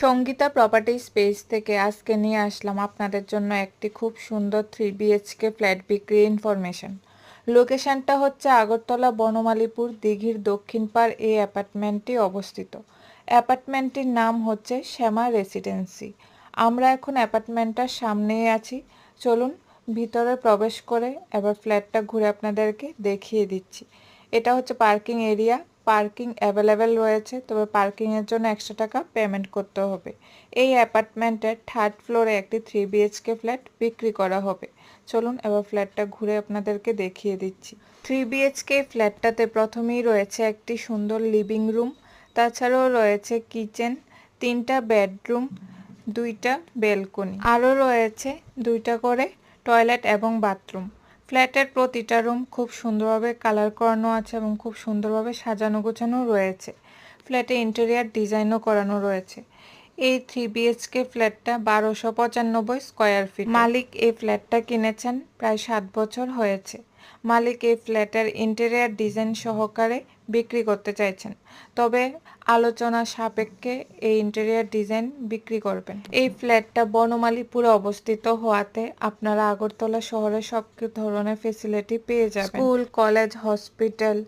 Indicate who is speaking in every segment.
Speaker 1: Sangeeta properties page থেকে আজকে নিয়ে আসলাম আপনাদের জন্য একটি খুব সুন্দর 3 বিএইচকে ফ্ল্যাট বিক্রি ইনফরমেশন। লোকেশনটা হচ্ছে আগরতলা বনমালীপুর দিঘির দক্ষিণ পাড় এই অ্যাপার্টমেন্টটি অবস্থিত। অ্যাপার্টমেন্টটির নাম হচ্ছে শ্যামা রেসিডেন্সি। আমরা এখন অ্যাপার্টমেন্টটার সামনেই আছি। চলুন ভিতরে প্রবেশ করে এবার ফ্ল্যাটটা ঘুরে আপনাদেরকে দেখিয়ে দিচ্ছি। এটা হচ্ছে পার্কিং এরিয়া। পার্কিং অ্যাভেলেবেল রয়েছে, তবে পার্কিংয়ের জন্য এক্সট্রা টাকা পেমেন্ট করতে হবে। এই অ্যাপার্টমেন্টের 3rd ফ্লোরে একটি 3 বিএইচকে ফ্ল্যাট বিক্রি করা হবে। চলুন এবার ফ্ল্যাটটা ঘুরে আপনাদেরকে দেখিয়ে দিচ্ছি। 3 বিএইচকে ফ্ল্যাটটাতে প্রথমেই রয়েছে একটি সুন্দর লিভিং রুম, তাছাড়াও রয়েছে কিচেন, 3টা বেডরুম, 2টা বেলকনি, আরও রয়েছে 2টা করে টয়লেট এবং বাথরুম। ফ্ল্যাটের প্রতিটা রুম খুব সুন্দরভাবে কালার করানো আছে এবং খুব সুন্দরভাবে সাজানো গোছানো রয়েছে। ফ্ল্যাটে ইন্টেরিয়ার ডিজাইনও করানো রয়েছে। এই 3 বিএইচকে ফ্ল্যাটটা 1295 স্কোয়ার ফিট। মালিক এই ফ্ল্যাটটা কিনেছেন প্রায় 7 বছর হয়েছে। মালিক এই ফ্ল্যাটের ইন্টেরিয়ার ডিজাইন সহকারে বিক্রি করতে চাইছেন, তবে আলোচনা সাপেক্ষে এই ইন্টেরিয়ার ডিজাইন বিক্রি করবেন। এই ফ্ল্যাটটা বনমালীপুরে অবস্থিত হওয়াতে আপনারা আগরতলা শহরে সব ধরনের ফেসিলিটি পেয়ে যাবেন। স্কুল, কলেজ, হসপিটাল,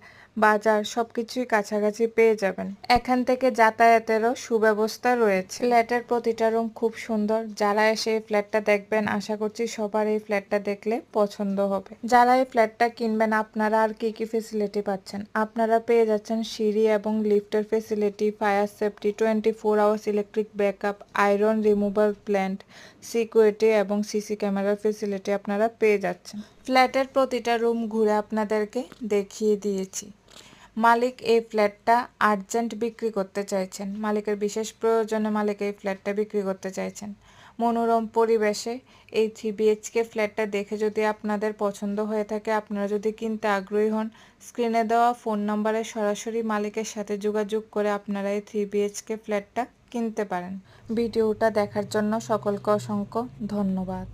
Speaker 1: বাজার সবকিছুই কাছাকাছি পেয়ে যাবেন। এখান থেকে যাতায়াতেরও সুব্যবস্থা রয়েছে। ফ্ল্যাটের প্রতিটা রুম খুব সুন্দর। যারা এসে এই ফ্ল্যাটটা দেখবেন আশা করছি সবার এই ফ্ল্যাটটা দেখলে পছন্দ হবে। যারা এই ফ্ল্যাটটা কিনবেন আপনারা আর কি কি ফেসিলিটি পাচ্ছেন? আপনারা পেয়ে যাচ্ছেন সিঁড়ি এবং লিফটের facility, fire safety, 24 hours electric backup, iron removal plant, security এবং সিসি ক্যামেরার ফেসিলিটি আপনারা পেয়ে যাচ্ছেন। ফ্ল্যাটের প্রতিটা রুম ঘুরে আপনাদেরকে দেখিয়ে দিয়েছি। মালিক এই ফ্ল্যাটটা আর্জেন্ট বিক্রি করতে চাইছেন। মালিকের বিশেষ প্রয়োজনে মালিক এই ফ্ল্যাটটা বিক্রি করতে চাইছেন। মনোরম পরিবেশে এই 3 বিএইচকে ফ্ল্যাটটা দেখে যদি আপনাদের পছন্দ হয়ে থাকে, আপনারা যদি কিনতে আগ্রহী হন, স্ক্রিনে দেওয়া ফোন নম্বরে সরাসরি মালিকের সাথে যোগাযোগ করে আপনারা এই 3 বিএইচকে ফ্ল্যাটটা কিনতে পারেন। ভিডিওটা দেখার জন্য সকলকে অসংখ্য ধন্যবাদ।